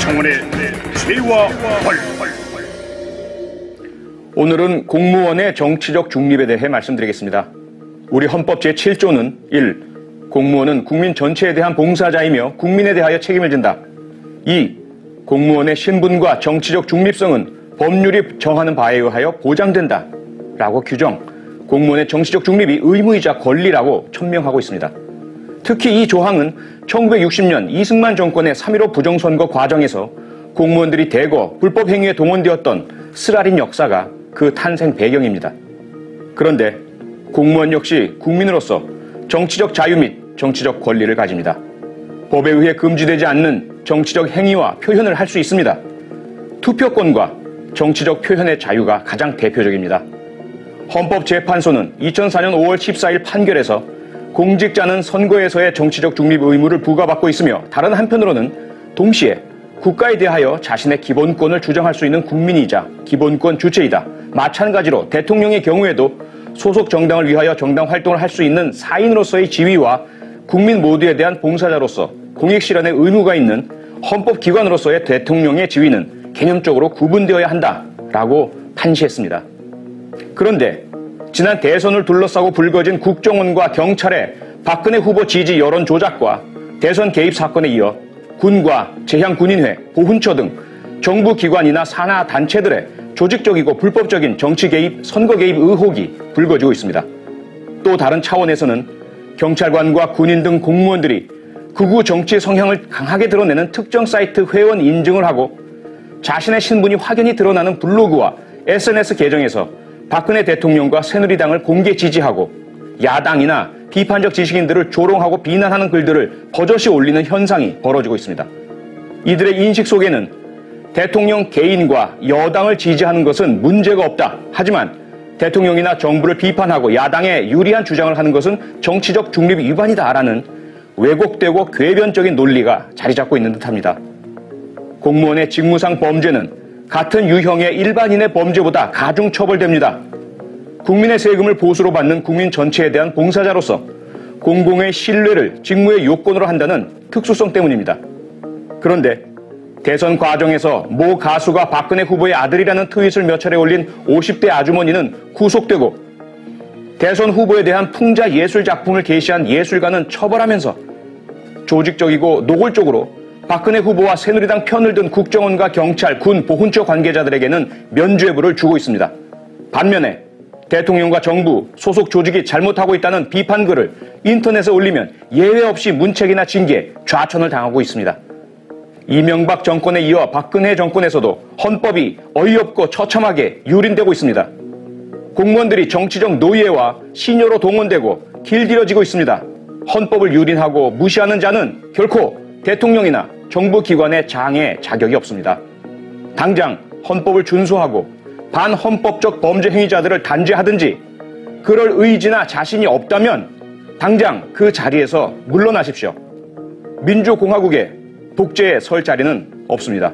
청원의 죄와 벌. 오늘은 공무원의 정치적 중립에 대해 말씀드리겠습니다. 우리 헌법 제7조는 1. 공무원은 국민 전체에 대한 봉사자이며 국민에 대하여 책임을 진다. 2. 공무원의 신분과 정치적 중립성은 법률이 정하는 바에 의하여 보장된다. 라고 규정, 공무원의 정치적 중립이 의무이자 권리라고 천명하고 있습니다. 특히 이 조항은 1960년 이승만 정권의 3.15 부정선거 과정에서 공무원들이 대거 불법 행위에 동원되었던 쓰라린 역사가 그 탄생 배경입니다. 그런데 공무원 역시 국민으로서 정치적 자유 및 정치적 권리를 가집니다. 법에 의해 금지되지 않는 정치적 행위와 표현을 할 수 있습니다. 투표권과 정치적 표현의 자유가 가장 대표적입니다. 헌법재판소는 2004년 5월 14일 판결에서 공직자는 선거에서의 정치적 중립 의무를 부과받고 있으며 다른 한편으로는 동시에 국가에 대하여 자신의 기본권을 주장할 수 있는 국민이자 기본권 주체이다. 마찬가지로 대통령의 경우에도 소속 정당을 위하여 정당 활동을 할 수 있는 사인으로서의 지위와 국민 모두에 대한 봉사자로서 공익 실현의 의무가 있는 헌법기관으로서의 대통령의 지위는 개념적으로 구분되어야 한다라고 판시했습니다. 그런데 지난 대선을 둘러싸고 불거진 국정원과 경찰의 박근혜 후보 지지 여론 조작과 대선 개입 사건에 이어 군과 재향군인회, 보훈처 등 정부 기관이나 산하 단체들의 조직적이고 불법적인 정치 개입, 선거 개입 의혹이 불거지고 있습니다. 또 다른 차원에서는 경찰관과 군인 등 공무원들이 극우 정치 성향을 강하게 드러내는 특정 사이트 회원 인증을 하고 자신의 신분이 확연히 드러나는 블로그와 SNS 계정에서 박근혜 대통령과 새누리당을 공개 지지하고 야당이나 비판적 지식인들을 조롱하고 비난하는 글들을 버젓이 올리는 현상이 벌어지고 있습니다. 이들의 인식 속에는 대통령 개인과 여당을 지지하는 것은 문제가 없다. 하지만 대통령이나 정부를 비판하고 야당에 유리한 주장을 하는 것은 정치적 중립 위반이다라는 왜곡되고 궤변적인 논리가 자리 잡고 있는 듯합니다. 공무원의 직무상 범죄는 같은 유형의 일반인의 범죄보다 가중 처벌됩니다. 국민의 세금을 보수로 받는 국민 전체에 대한 봉사자로서 공공의 신뢰를 직무의 요건으로 한다는 특수성 때문입니다. 그런데 대선 과정에서 모 가수가 박근혜 후보의 아들이라는 트윗을 몇 차례 올린 50대 아주머니는 구속되고 대선 후보에 대한 풍자 예술 작품을 게시한 예술가는 처벌하면서 조직적이고 노골적으로 박근혜 후보와 새누리당 편을 든 국정원과 경찰, 군, 보훈처 관계자들에게는 면죄부를 주고 있습니다. 반면에 대통령과 정부, 소속 조직이 잘못하고 있다는 비판글을 인터넷에 올리면 예외 없이 문책이나 징계, 좌천을 당하고 있습니다. 이명박 정권에 이어 박근혜 정권에서도 헌법이 어이없고 처참하게 유린되고 있습니다. 공무원들이 정치적 노예와 시녀로 동원되고 길들여지고 있습니다. 헌법을 유린하고 무시하는 자는 결코 대통령이나 정부 기관의 장에 자격이 없습니다. 당장 헌법을 준수하고 반헌법적 범죄 행위자들을 단죄하든지 그럴 의지나 자신이 없다면 당장 그 자리에서 물러나십시오. 민주공화국에 독재에 설 자리는 없습니다.